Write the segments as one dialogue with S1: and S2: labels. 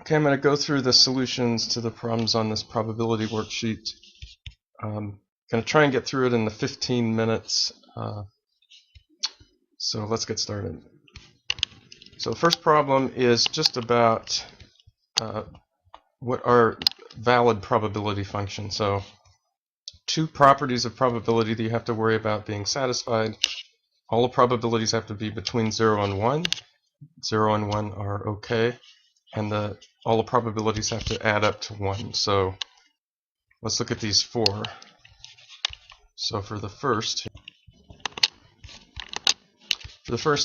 S1: Okay, I'm going to go through the solutions to the problems on this probability worksheet. I'm going to try and get through it in the 15 minutes. So let's get started. So the first problem is just about what are valid probability functions. So two properties of probability that you have to worry about being satisfied. All the probabilities have to be between 0 and 1. 0 and 1 are okay. And all the probabilities have to add up to 1. So let's look at these four. So for the first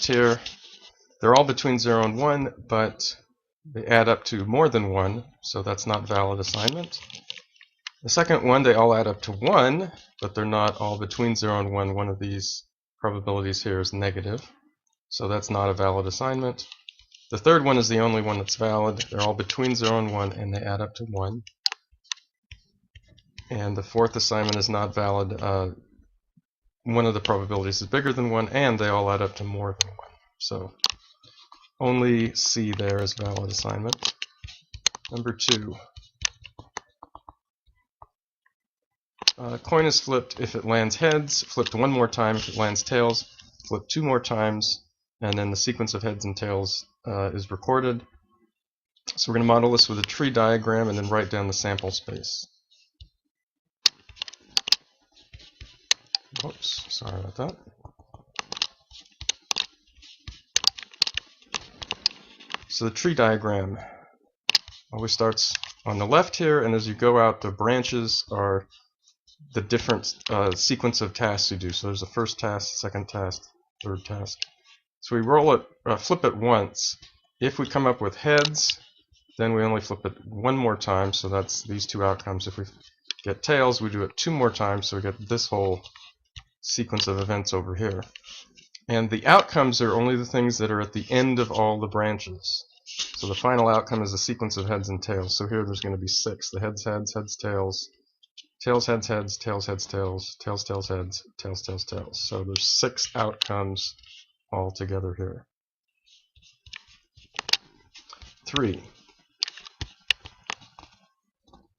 S1: here, they're all between 0 and 1, but they add up to more than 1, so that's not valid assignment. The second one, they all add up to 1, but they're not all between 0 and 1. One of these probabilities here is negative, so that's not a valid assignment. The third one is the only one that's valid. They're all between 0 and 1, and they add up to 1. And the fourth assignment is not valid. One of the probabilities is bigger than 1, and they all add up to more than 1. So only C there is valid assignment. Number 2. Coin is flipped if it lands heads, flipped one more time if it lands tails, flipped 2 more times, and then the sequence of heads and tails is recorded. So we're going to model this with a tree diagram and then write down the sample space. Oops, sorry about that. So the tree diagram always starts on the left here, and as you go out, the branches are the different sequence of tasks you do. So there's a first task, second task, third task. So we roll it, flip it once. If we come up with heads, then we only flip it one more time, so that's these two outcomes. If we get tails, we do it 2 more times, so we get this whole sequence of events over here. And the outcomes are only the things that are at the end of all the branches. So the final outcome is a sequence of heads and tails. So here there's going to be 6. The heads, heads, heads, tails, tails, heads, heads, tails, heads, tails, tails, tails, heads, tails, tails, tails. So there's 6 outcomes all together here. 3.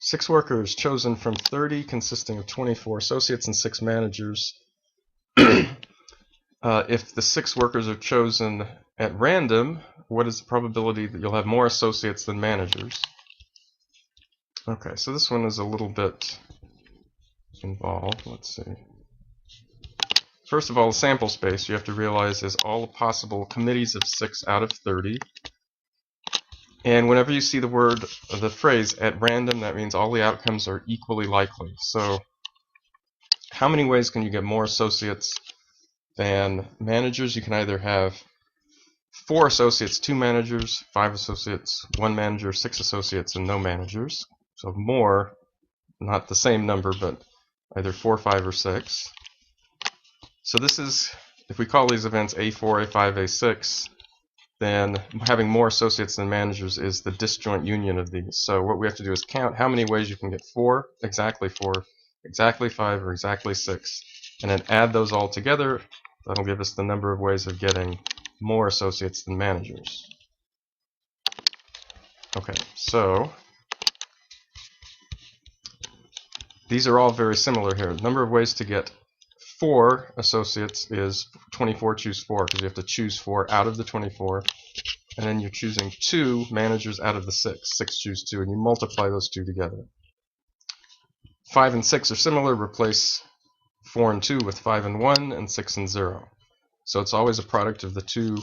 S1: 6 workers chosen from 30 consisting of 24 associates and 6 managers. If the 6 workers are chosen at random, what is the probability that you'll have more associates than managers? Okay, so this one is a little bit involved. Let's see. First of all, the sample space you have to realize is all possible committees of 6 out of 30. And whenever you see the phrase at random, that means all the outcomes are equally likely. So how many ways can you get more associates than managers? You can either have 4 associates, 2 managers, 5 associates, 1 manager, 6 associates, and no managers. So more, not the same number, but either 4, 5, or 6. So this is, if we call these events A4, A5, A6, then having more associates than managers is the disjoint union of these. So what we have to do is count how many ways you can get 4, exactly 5, or exactly 6, and then add those all together. That'll give us the number of ways of getting more associates than managers. Okay, so these are all very similar here. The number of ways to get 4 associates is 24 choose 4, because you have to choose 4 out of the 24, and then you're choosing 2 managers out of the 6. 6 choose 2, and you multiply those 2 together. 5 and 6 are similar. Replace 4 and 2 with 5 and 1, and 6 and 0. So it's always a product of the 2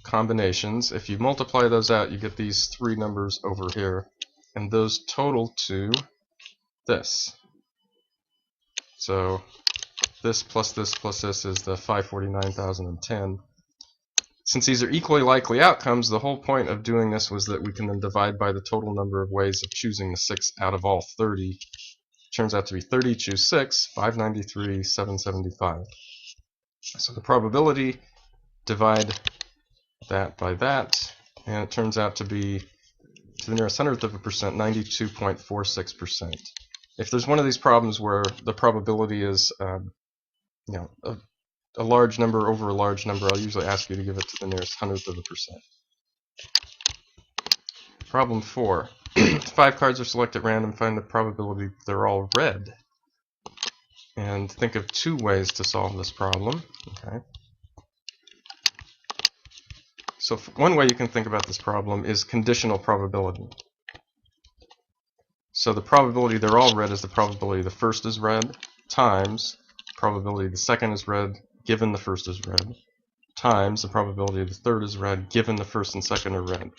S1: combinations. If you multiply those out, you get these 3 numbers over here, and those total to this. So this plus this plus this is the 549,010. Since these are equally likely outcomes, the whole point of doing this was that we can then divide by the total number of ways of choosing the 6 out of all 30. Turns out to be 30 choose 6, 593, 775. So the probability, divide that by that, and it turns out to be, to the nearest hundredth of a percent, 92.46%. If there's one of these problems where the probability is a large number over a large number, I'll usually ask you to give it to the nearest hundredth of a percent. Problem 4. 5 cards are selected at random. Find the probability they're all red. And think of 2 ways to solve this problem. Okay. So one way you can think about this problem is conditional probability. So the probability they're all red is the probability the first is red times probability the second is red given the first is red times the probability the third is red given the first and second are red.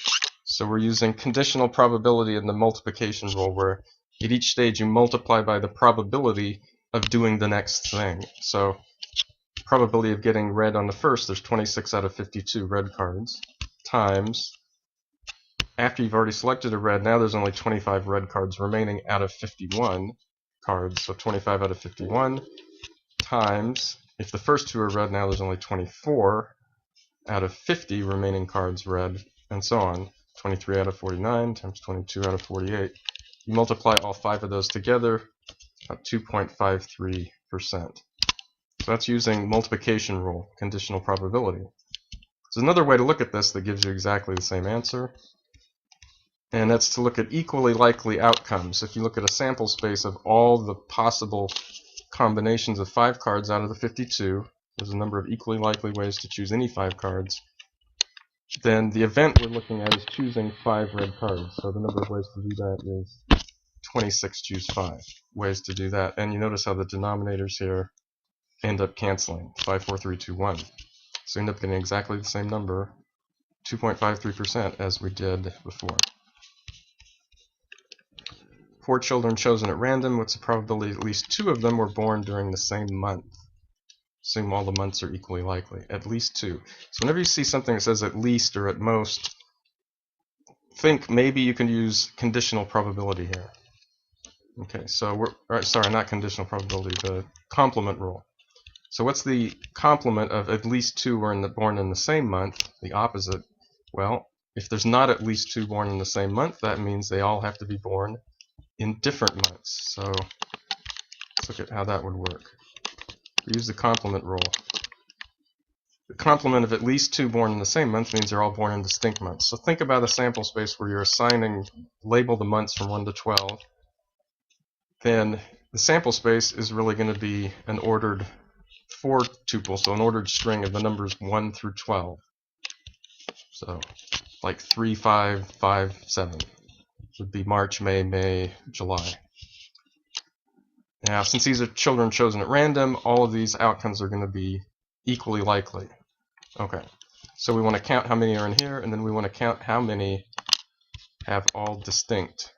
S1: So we're using conditional probability in the multiplication rule, where at each stage you multiply by the probability of doing the next thing. So probability of getting red on the first, there's 26 out of 52 red cards, times, after you've already selected a red, now there's only 25 red cards remaining out of 51 cards, so 25 out of 51, times, if the first 2 are red, now there's only 24 out of 50 remaining cards red, and so on. 23 out of 49 times 22 out of 48. You multiply all 5 of those together, about 2.53%. So that's using multiplication rule, conditional probability. There's another way to look at this that gives you exactly the same answer, and that's to look at equally likely outcomes. If you look at a sample space of all the possible combinations of 5 cards out of the 52, there's a number of equally likely ways to choose any 5 cards. Then the event we're looking at is choosing 5 red cards. So the number of ways to do that is 26 choose 5 ways to do that. And you notice how the denominators here end up canceling. 5, 4, 3, 2, 1. So you end up getting exactly the same number, 2.53%, as we did before. 4 children chosen at random. What's the probability at least 2 of them were born during the same month? Assume all the months are equally likely. At least 2. So whenever you see something that says at least or at most, think maybe you can use conditional probability here. Okay, so sorry, not conditional probability, the complement rule. So what's the complement of at least 2 were born in the same month? The opposite. Well, if there's not at least 2 born in the same month, that means they all have to be born in different months. So let's look at how that would work. We use the complement rule. The complement of at least 2 born in the same month means they're all born in distinct months. So think about a sample space where you're assigning, label the months from 1 to 12. Then the sample space is really going to be an ordered 4 tuple, so an ordered string of the numbers 1 through 12. So like 3, 5, 5, 7 would be March, May, July. Now, since these are children chosen at random, all of these outcomes are going to be equally likely. Okay, so we want to count how many are in here, and then we want to count how many have all distinct.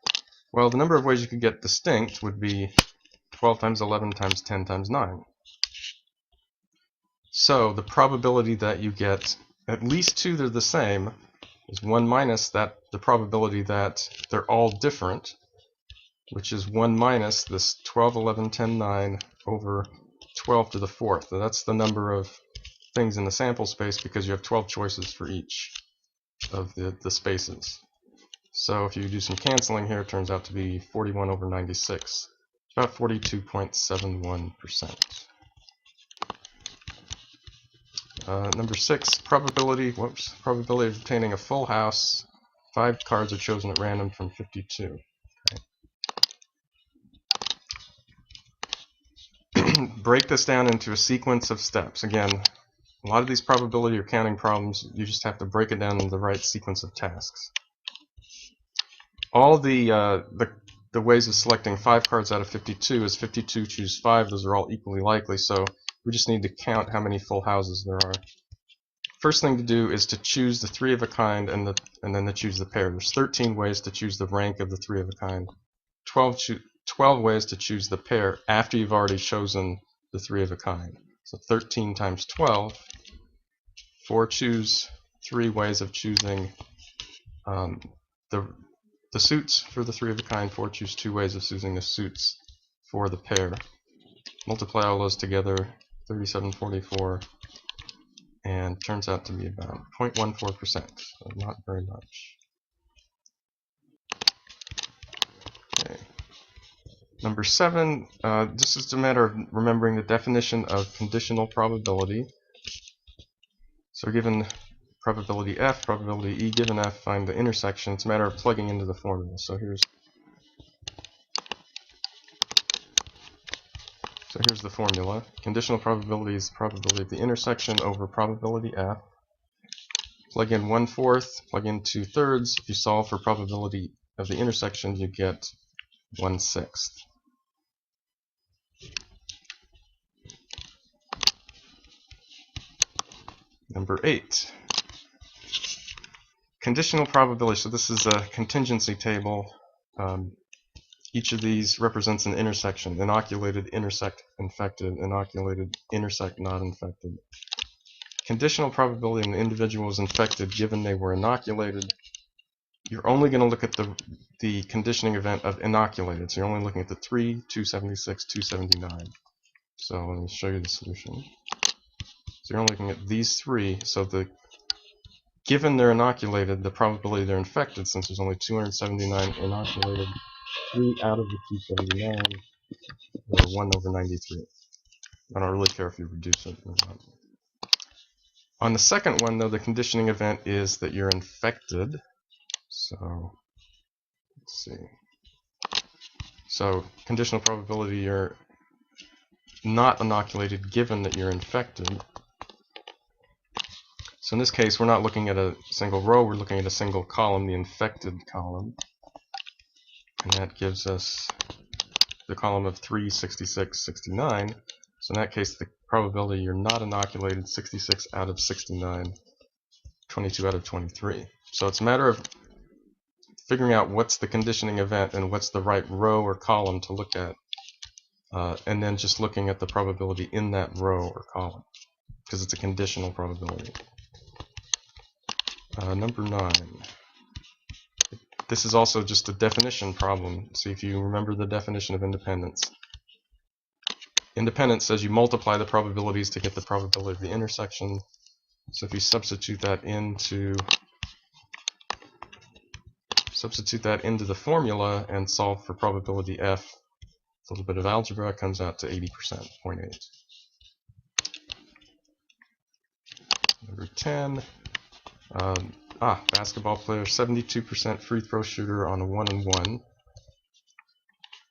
S1: Well, the number of ways you could get distinct would be 12 times 11 times 10 times 9. So the probability that you get at least 2 that are the same is 1 minus that, the probability that they're all different, which is 1 minus this 12, 11, 10, 9 over 12 to the 4th. So that's the number of things in the sample space because you have 12 choices for each of the spaces. So if you do some canceling here, it turns out to be 41 over 96. About 42.71%. Number 6, probability of obtaining a full house. 5 cards are chosen at random from 52. Okay. Break this down into a sequence of steps. Again, a lot of these probability or counting problems, you just have to break it down into the right sequence of tasks. All the ways of selecting 5 cards out of 52 is 52 choose 5. Those are all equally likely, so we just need to count how many full houses there are. First thing to do is to choose the 3 of a kind and then to choose the pair. There's 13 ways to choose the rank of the 3 of a kind. 12 ways to choose the pair after you've already chosen the 3 of a kind. So 13 times 12. 4 choose 3 ways of choosing the suits for the 3 of a kind. 4 choose 2 ways of choosing the suits for the pair. Multiply all those together, 3744, and turns out to be about 0.14%, so not very much. Okay. Number 7, this is a matter of remembering the definition of conditional probability. So given probability F, probability E given F, find the intersection. It's a matter of plugging into the formula. So here's the formula. Conditional probability is probability of the intersection over probability F. Plug in 1/4, plug in 2/3. If you solve for probability of the intersection, you get 1/6. Number 8. Conditional probability. So this is a contingency table. Each of these represents an intersection. Inoculated, intersect, infected. Inoculated, intersect, not infected. Conditional probability an individual is infected given they were inoculated. You're only going to look at the conditioning event of inoculated. So you're only looking at the 3, 276, 279. So let me show you the solution. So you're only looking at these 3. So given they're inoculated, the probability they're infected, since there's only 279 inoculated, 3 out of the 279, or 1/93. I don't really care if you reduce it or not. On the second one, though, the conditioning event is that you're infected. So let's see. So conditional probability you're not inoculated given that you're infected. So in this case, we're not looking at a single row, we're looking at a single column, the infected column. And that gives us the column of 3, 66, 69. So in that case, the probability you're not inoculated, 66 out of 69, 22 out of 23. So it's a matter of figuring out what's the conditioning event and what's the right row or column to look at. And then just looking at the probability in that row or column, because it's a conditional probability. Number 9. This is also just a definition problem. See if you remember the definition of independence. Independence says you multiply the probabilities to get the probability of the intersection. So if you substitute that into the formula and solve for probability F, a little bit of algebra comes out to 80%, 0.8. Number 10. Basketball player, 72% free throw shooter on a 1-and-1.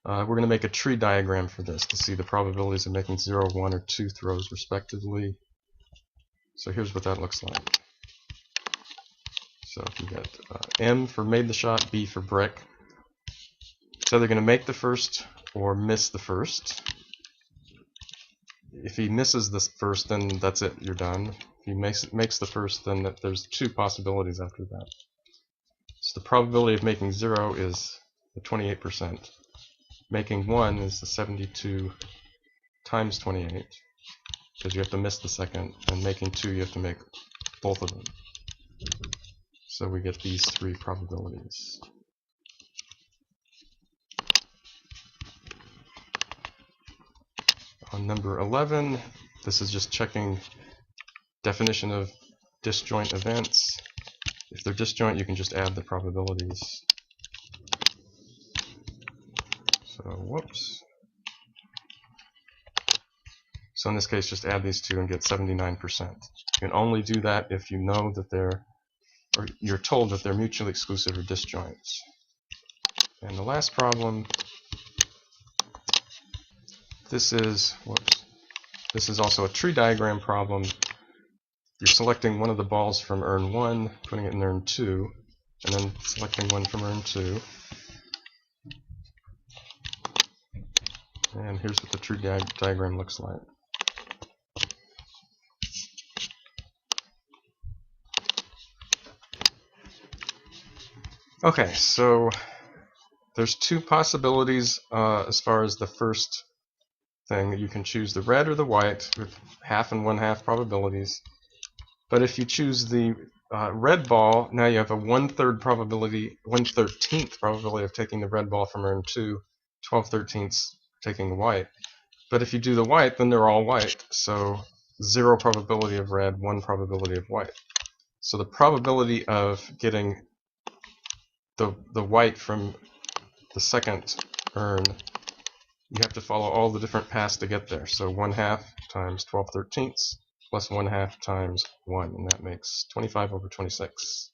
S1: We're going to make a tree diagram for this to see the probabilities of making 0, 1, or 2 throws respectively. So here's what that looks like. So if you get M for made the shot, B for brick. So they're going to make the first or miss the first. If he misses the first, then that's it, you're done. If he makes the first, then there's 2 possibilities after that. So the probability of making 0 is the 28%. Making 1 is the 72 times 28, because you have to miss the second, and making 2 you have to make both of them. So we get these 3 probabilities. On number 11, this is just checking definition of disjoint events. If they're disjoint, you can just add the probabilities. So, whoops. So in this case, just add these 2 and get 79%. You can only do that if you know that you're told that they're mutually exclusive or disjoints. And the last problem, this is also a tree diagram problem. You're selecting one of the balls from urn 1, putting it in urn 2, and then selecting one from urn 2. And here's what the tree diagram looks like. Okay, so there's 2 possibilities as far as the first thing. You can choose the red or the white with 1/2 and 1/2 probabilities. But if you choose the red ball, now you have a 1/3 probability, 1/13th probability of taking the red ball from urn 2, 12/13ths taking the white. But if you do the white, then they're all white. So 0 probability of red, 1 probability of white. So the probability of getting the white from the second urn, you have to follow all the different paths to get there. So 1/2 times 12/13ths plus 1/2 times 1, and that makes 25 over 26.